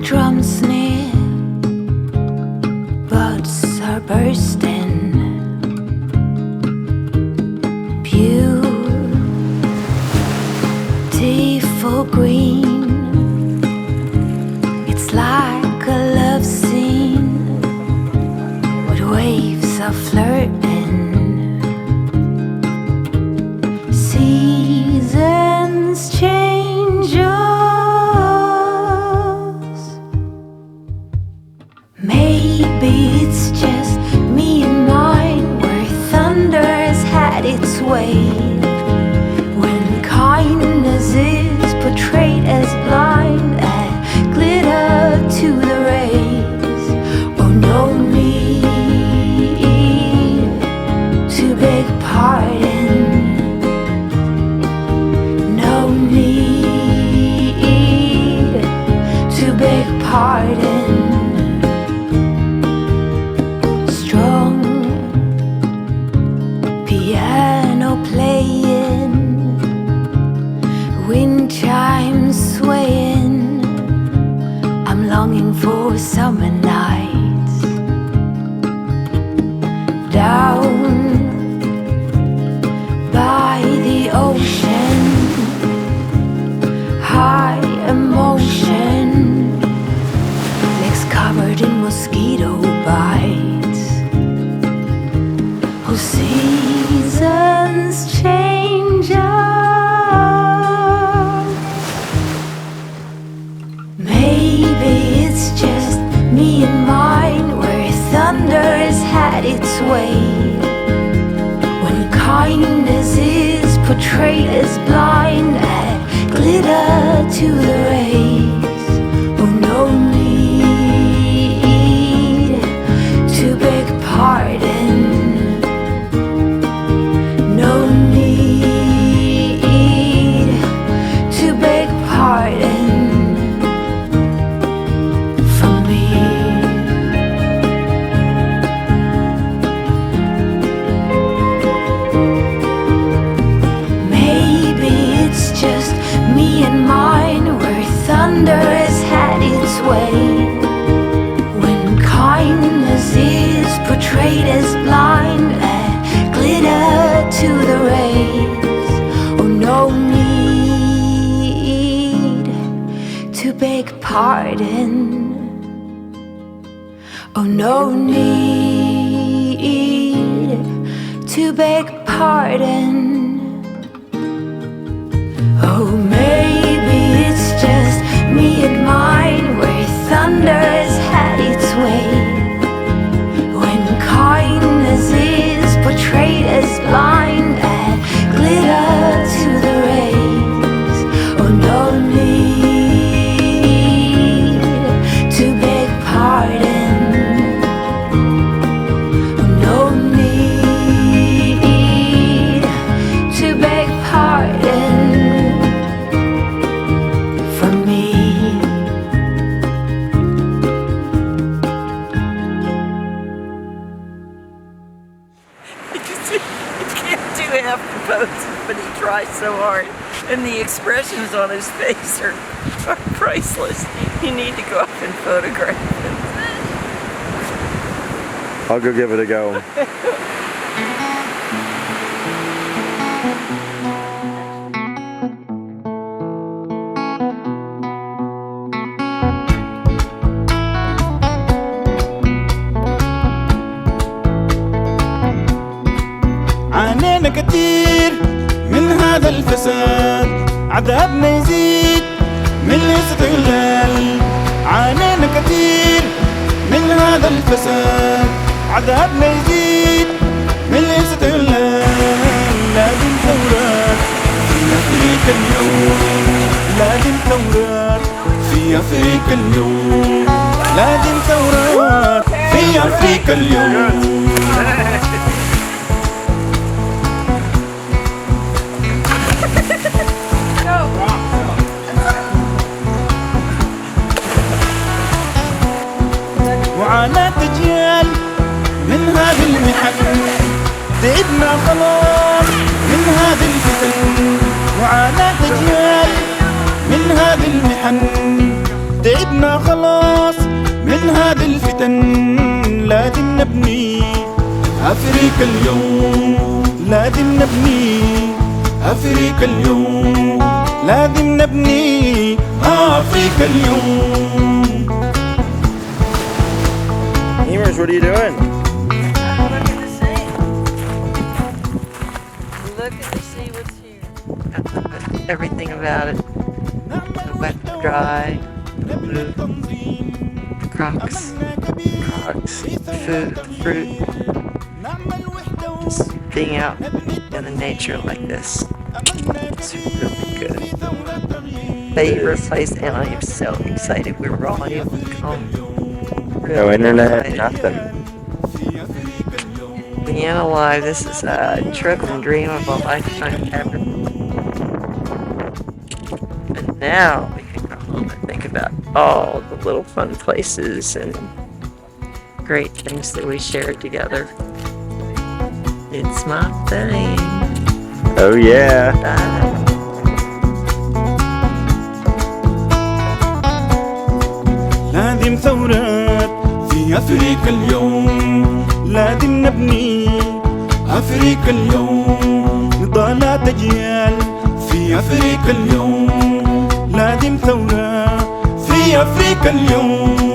drums near, buds are bursting. Beautiful green, it's like a love scene with waves of flirting. Seasons change us. Maybe it's just me and mine, where thunder has had its way. When kindness is portrayed as blind and glitter to the rays. Oh, no need to beg pardon. No need to beg pardon. Strong piano playing, wind chimes swaying. I'm longing for summer nights. Down by the ocean, high emotion, legs covered in mosquito bites. Oh, seasons change us. Maybe it's just me and mine, where thunder has had its way. When kindness is portrayed as blind and glitter to the rays. Oh, no need to beg pardon. No need to beg pardon from me. Maybe it's just me and mine, where thunder has had its way. When kindness is portrayed as blind and glitter to the rays. Oh, no need to beg pardon. Oh, no need to beg pardon. Oh, maybe it's just me and mine, where thunder has had its way. When kindness is portrayed as blind and glitter to the rays. Oh, no need to beg pardon. Oh, no need to beg pardon from me. You can't do half the poses, but he tries so hard. And the expressions on his face are priceless. You need to go up and photograph him. I'll go give it a go. عانينا كتير من هذا الفساد، عذابنا يزيد من الاستغلال. عانينا كتير من هذا الفساد، عذابنا يزيد من الاستغلال. لازم ثورات في أفريقيا اليوم، لازم ثورات في أفريقيا اليوم، لازم ثورات في أفريقيا اليوم. وعاناة أجيال من هذه المحن، تعبنا خلاص من هذه الفتن. وعاناة أجيال من هذه المحن، تعبنا خلاص فتن لازم نبني أفريقيا اليوم لازم نبني أفريقيا اليوم لازم نبني أفريقيا اليوم. Emer's, what are you doing? Look at the sea. Look at the sea, what's here? Everything about it. The wet, dry, blue, crocs, food, fruit. Just being out in the nature like this. It's really good. Favorite place, and I am so excited we're all able to come. No internet, nothing. Vienna Live, this is a trip and dream of a lifetime ever. And now we can go home and think about all the little fun places and great things that we shared together. It's my thing. Oh yeah. Bye. لازم ثورات في أفريقيا اليوم لازم نبني أفريقيا اليوم نضالات أجيال في أفريقيا اليوم لازم ثورة في أفريقيا اليوم